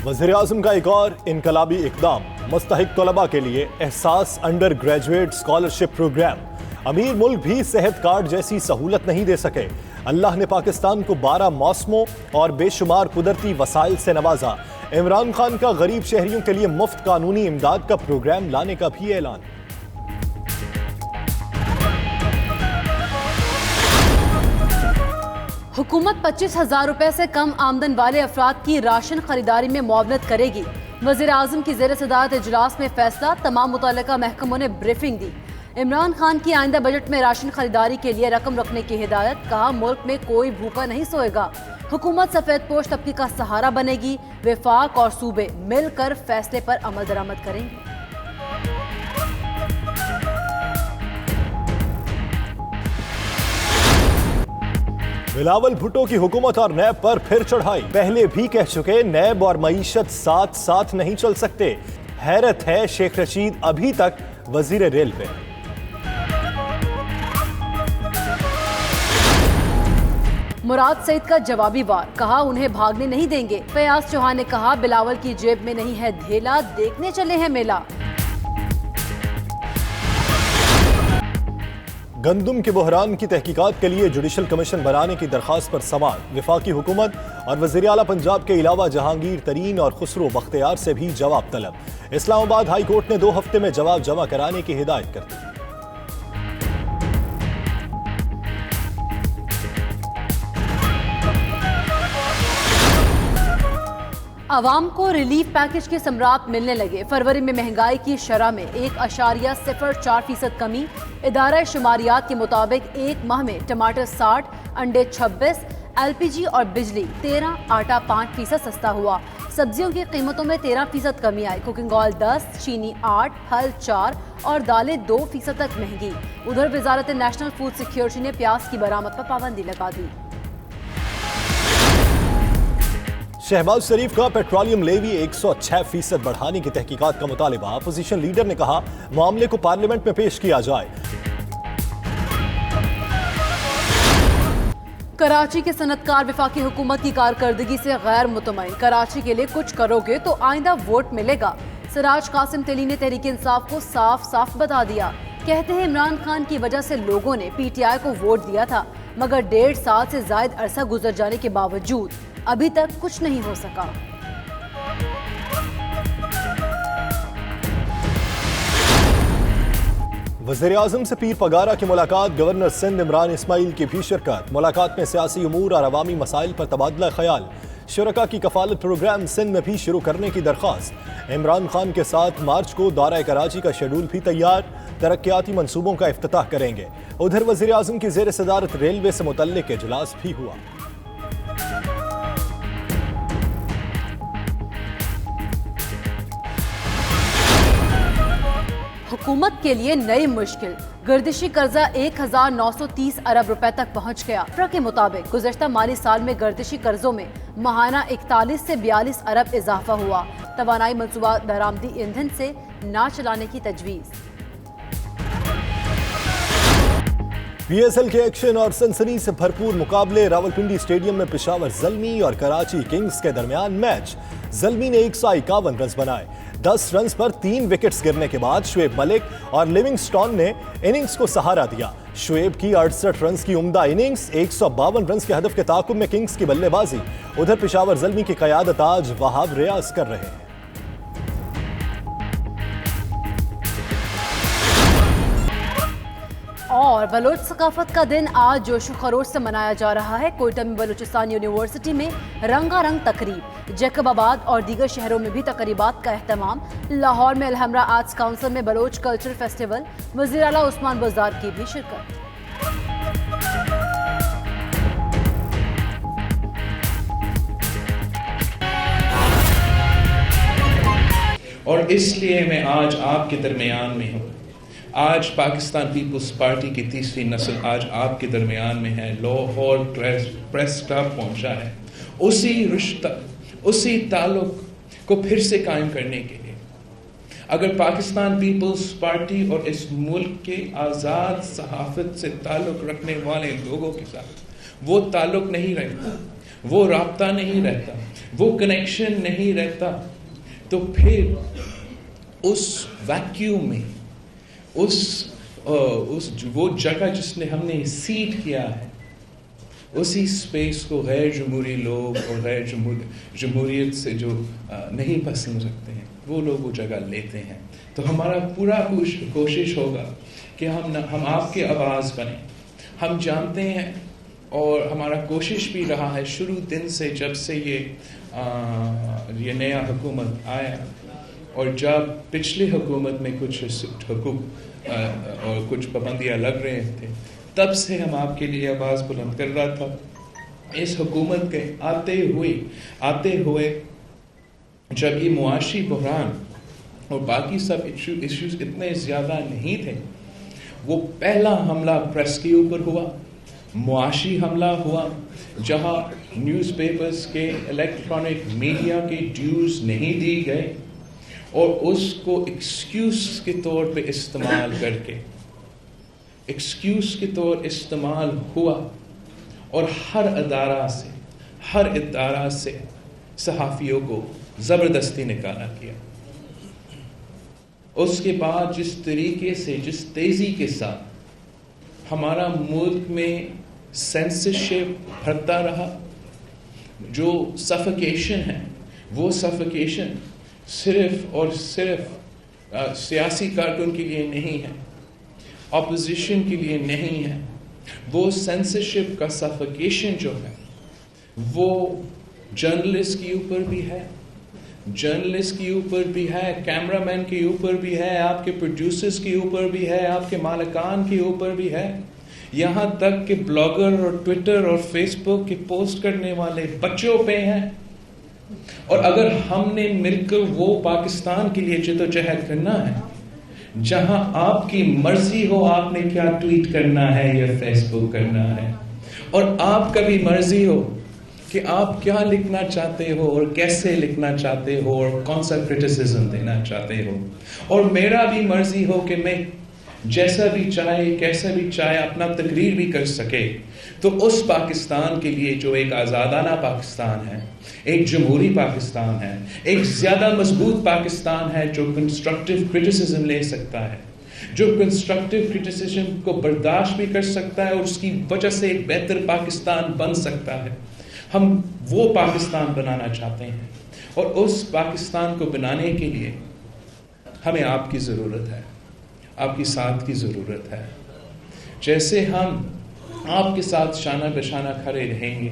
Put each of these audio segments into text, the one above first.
وزیر اعظم کا ایک اور انقلابی اقدام، مستحق طلباء کے لیے احساس انڈر گریجویٹ اسکالرشپ پروگرام۔ امیر ملک بھی صحت کارڈ جیسی سہولت نہیں دے سکے، اللہ نے پاکستان کو 12 موسموں اور بے شمار قدرتی وسائل سے نوازا۔ عمران خان کا غریب شہریوں کے لیے مفت قانونی امداد کا پروگرام لانے کا بھی اعلان۔ حکومت 25,000 روپے سے کم آمدن والے افراد کی راشن خریداری میں معاونت کرے گی۔ وزیر اعظم کی زیر صدارت اجلاس میں فیصلہ، تمام متعلقہ محکموں نے بریفنگ دی۔ عمران خان کی آئندہ بجٹ میں راشن خریداری کے لیے رقم رکھنے کی ہدایت، کہا ملک میں کوئی بھوکا نہیں سوئے گا۔ حکومت سفید پوش طبقے کا سہارا بنے گی، وفاق اور صوبے مل کر فیصلے پر عمل درآمد کریں گے۔ بلاول بھٹو کی حکومت اور نیب پر پھر چڑھائی، پہلے بھی کہہ چکے نیب اور معیشت ساتھ ساتھ نہیں چل سکتے۔ حیرت ہے شیخ رشید ابھی تک وزیر ریلوے۔ مراد سعید کا جوابی وار، کہا انہیں بھاگنے نہیں دیں گے۔ فیاض چوہان نے کہا بلاول کی جیب میں نہیں ہے دھیلا، دیکھنے چلے ہیں میلہ۔ گندم کے بحران کی تحقیقات کے لیے جوڈیشل کمیشن بنانے کی درخواست پر سوال، وفاقی حکومت اور وزیر اعلیٰ پنجاب کے علاوہ جہانگیر ترین اور خسرو بختیار سے بھی جواب طلب۔ اسلام آباد ہائی کورٹ نے 2 ہفتے میں جواب جمع کرانے کی ہدایت کر دی۔ عوام کو ریلیف پیکج کے ثمرات ملنے لگے۔ فروری میں مہنگائی کی شرح میں 1.04% کمی۔ ادارہ شماریات کے مطابق ایک ماہ میں ٹماٹر 60، انڈے 26، LPG اور بجلی 13، آٹا 5% سستا ہوا۔ سبزیوں کی قیمتوں میں 13% کمی آئی۔ کوکنگ آئل 10، چینی 8، پھل 4 اور دالیں 2% تک مہنگی۔ ادھر وزارت نیشنل فوڈ سیکیورٹی نے پیاز کی برآمد پر پابندی لگا دی۔ شہباز شریف کا پیٹرولیم لیوی 106% بڑھانے کی تحقیقات کا مطالبہ، اپوزیشن لیڈر نے کہا معاملے کو پارلیمنٹ میں پیش کیا جائے۔ کراچی کے صنعتکار وفاقی حکومت کی کارکردگی سے غیر مطمئن، کراچی کے لیے کچھ کرو گے تو آئندہ ووٹ ملے گا۔ سراج قاسم تیلی نے تحریک انصاف کو صاف بتا دیا، کہتے ہیں عمران خان کی وجہ سے لوگوں نے PTI کو ووٹ دیا تھا، مگر 1.5 سال سے زائد عرصہ گزر جانے کے باوجود ابھی تک کچھ نہیں ہو سکا۔ وزیر اعظم سے پیر پگارا کی ملاقات، گورنر سندھ عمران اسماعیل کی بھی شرکت۔ ملاقات میں سیاسی امور اور عوامی مسائل پر تبادلہ خیال۔ شرکاء کی کفالت پروگرام سندھ میں بھی شروع کرنے کی درخواست۔ عمران خان کے ساتھ مارچ کو دورہ کراچی کا شیڈول بھی تیار، ترقیاتی منصوبوں کا افتتاح کریں گے۔ ادھر وزیر اعظم کی زیر صدارت ریلوے سے متعلق اجلاس بھی ہوا۔ حکومت کے لیے نئی مشکل، گردشی قرضہ 1,930 ارب روپے تک پہنچ گیا۔ افرا کے مطابق گزشتہ مالی سال میں گردشی قرضوں میں ماہانہ 41 سے 42 ارب اضافہ ہوا۔ توانائی منصوبہ درآمدی ایندھن سے نہ چلانے کی تجویز۔ PSL کے ایکشن اور سنسنی سے بھرپور مقابلے، راولپنڈی اسٹیڈیم میں پشاور زلمی اور کراچی کنگز کے درمیان میچ۔ زلمی نے 151 رنز بنائے۔ 10 رنز پر 3 وکٹس گرنے کے بعد شعیب ملک اور لیونگسٹون نے اننگز کو سہارا دیا۔ شعیب کی 68 رنز کی عمدہ اننگز، 152 رنز کے ہدف کے تعاقب میں کنگز کی بلے بازی۔ ادھر پشاور زلمی کی قیادت آج وہاب ریاض کر رہے ہیں۔ اور بلوچ ثقافت کا دن آج جوش و خروش سے منایا جا رہا ہے۔ کوئٹہ میں بلوچستان یونیورسٹی میں رنگا رنگ تقریب، جیکب آباد اور دیگر شہروں میں بھی تقریبات کا اہتمام۔ لاہور میں الحمرا آرٹس کونسل میں بلوچ کلچر فیسٹیول، وزیر اعلیٰ عثمان بزدار کی بھی شرکت۔ اور اس لیے میں آج آپ کے درمیان میں ہوں۔ آج پاکستان پیپلز پارٹی کی 3ری نسل آج آپ کے درمیان میں ہے، لاہور پریس کلب پہنچا ہے اسی رشتہ، اسی تعلق کو پھر سے قائم کرنے کے لیے۔ اگر پاکستان پیپلز پارٹی اور اس ملک کے آزاد صحافت سے تعلق رکھنے والے لوگوں کے ساتھ وہ تعلق نہیں رکھتا، وہ رابطہ نہیں رہتا, وہ کنیکشن نہیں رہتا, تو پھر اس ویکیوم میں, وہ جگہ جس نے ہم نے سیٹ کیا ہے, اسی اسپیس کو غیر جمہوری لوگ اور غیر جمہوریت سے جو نہیں پسند رکھتے ہیں, وہ لوگ وہ جگہ لیتے ہیں. تو ہمارا پورا کوشش ہوگا کہ ہم آپ کی آواز بنیں. ہم جانتے ہیں اور ہمارا کوشش بھی رہا ہے شروع دن سے, جب سے یہ نیا حکومت آیا, اور جب پچھلی حکومت میں کچھ حقوق اور کچھ پابندیاں لگ رہے تھے, تب سے ہم آپ کے لیے آواز بلند کر رہا تھا. اس حکومت کے آتے ہوئے جب یہ معاشی بحران اور باقی سب ایشوز اتنے زیادہ نہیں تھے, وہ پہلا حملہ پریس کے اوپر ہوا, معاشی حملہ ہوا, جہاں نیوز پیپرز کے, الیکٹرانک میڈیا کے ڈیوز نہیں دی گئے, اور اس کو ایکسکیوز کے طور پہ استعمال کر کے استعمال ہوا, اور ہر ادارہ سے صحافیوں کو زبردستی نکالا گیا. اس کے بعد جس طریقے سے, جس تیزی کے ساتھ ہمارا ملک میں سینسرشپ بڑھتا رہا, جو سفیکیشن ہے, وہ سفیکیشن صرف اور صرف سیاسی کارکن کے لیے نہیں ہے, اپوزیشن کے لیے نہیں ہے. وہ سینسرشپ کا سفیکیشن جو ہے, وہ جرنلسٹ کے اوپر بھی ہے, کیمرہ مین کے اوپر بھی ہے, آپ کے پروڈیوسرز کے اوپر بھی ہے, آپ کے مالکان کے اوپر بھی ہے, یہاں تک کہ بلاگر اور ٹویٹر اور فیس بک کے پوسٹ کرنے والے بچوں پہ ہیں. اور اگر ہم نے مل کر وہ پاکستان کے لیے جدوجہد کرنا ہے, جہاں آپ کی مرضی ہو آپ نے کیا ٹویٹ کرنا ہے یا فیس بک کرنا ہے, اور آپ کا بھی مرضی ہو کہ آپ کیا لکھنا چاہتے ہو اور کیسے لکھنا چاہتے ہو اور کون سا کرٹیسزم دینا چاہتے ہو, اور میرا بھی مرضی ہو کہ میں جیسا بھی چاہے کیسا بھی چاہے اپنا تقریر بھی کر سکے, تو اس پاکستان کے لیے جو ایک آزادانہ پاکستان ہے, ایک جمہوری پاکستان ہے, ایک زیادہ مضبوط پاکستان ہے, جو کنسٹرکٹیو کرٹیسزم لے سکتا ہے, جو کنسٹرکٹیو کرٹیسزم کو برداشت بھی کر سکتا ہے, اور اس کی وجہ سے ایک بہتر پاکستان بن سکتا ہے. ہم وہ پاکستان بنانا چاہتے ہیں, اور اس پاکستان کو بنانے کے لیے ہمیں آپ کی ضرورت ہے, آپ کی ساتھ کی ضرورت ہے. جیسے ہم آپ کے ساتھ شانہ بشانہ کھڑے رہیں گے,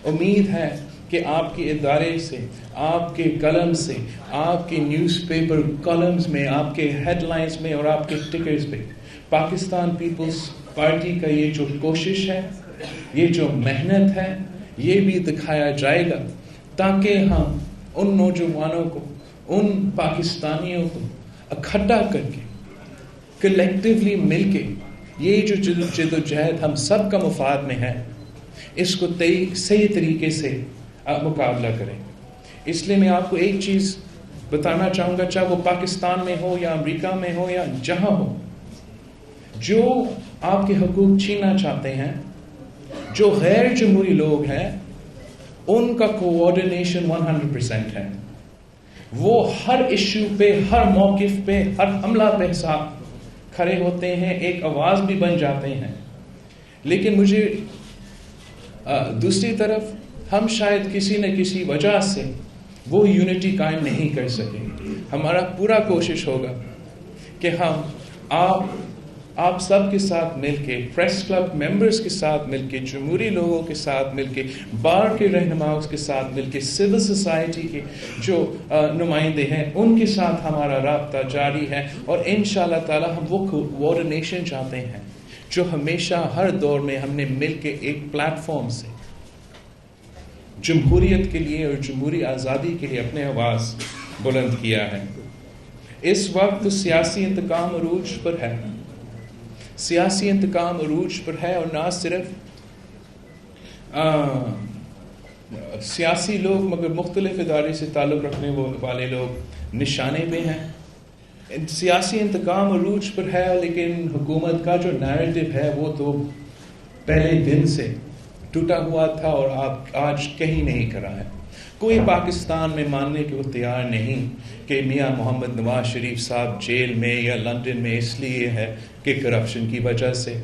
امید ہے کہ آپ کے ادارے سے, آپ کے قلم سے, آپ کے نیوز پیپر کالمز میں, آپ کے ہیڈ لائنز میں اور آپ کے ٹکرز پہ پاکستان پیپلز پارٹی کا یہ جو کوشش ہے, یہ جو محنت ہے, یہ بھی دکھایا جائے گا, تاکہ ہم ان نوجوانوں کو, ان پاکستانیوں کو اکٹھا کر کے, کلیکٹیولی مل کے, یہ جو جدوجہد ہم سب کا مفاد میں ہے, اس کو صحیح طریقے سے مقابلہ کریں. اس لیے میں آپ کو ایک چیز بتانا چاہوں گا, چاہے وہ پاکستان میں ہو یا امریکہ میں ہو یا جہاں ہو, جو آپ کے حقوق چھیننا چاہتے ہیں, جو غیر جمہوری لوگ ہیں, ان کا کوآرڈینیشن 100% ہے. وہ ہر ایشو پہ, ہر موقف پہ, ہر حملہ پہ ساتھ کھڑے ہوتے ہیں, ایک آواز بھی بن جاتے ہیں. لیکن مجھے دوسری طرف ہم شاید کسی نہ کسی وجہ سے وہ یونٹی قائم نہیں کر سکیں. ہمارا پورا کوشش ہوگا کہ ہم آپ سب کے ساتھ مل کے, پریس کلب ممبرز کے ساتھ مل کے, جمہوری لوگوں کے ساتھ مل کے, بار کے رہنماؤں کے ساتھ مل کے, سول سوسائٹی کے جو نمائندے ہیں, ان کے ساتھ ہمارا رابطہ جاری ہے. اور انشاءاللہ تعالی ہم وہ کوآرڈینیشن چاہتے ہیں جو ہمیشہ ہر دور میں ہم نے مل کے ایک پلیٹ فارم سے جمہوریت کے لیے اور جمہوری آزادی کے لیے اپنے آواز بلند کیا ہے. اس وقت سیاسی انتقام عروج پر ہے, سیاسی انتقام عروج پر ہے, اور نہ صرف سیاسی لوگ مگر مختلف ادارے سے تعلق رکھنے والے لوگ نشانے پہ ہیں. سیاسی انتقام عروج پر ہے, لیکن حکومت کا جو نیریٹو ہے وہ تو پہلے دن سے ٹوٹا ہوا تھا اور آپ آج کہیں نہیں کرا ہے. کوئی پاکستان میں ماننے کو تیار نہیں کہ میاں محمد نواز شریف صاحب جیل میں یا لندن میں اس لیے ہے کہ کرپشن کی وجہ سے.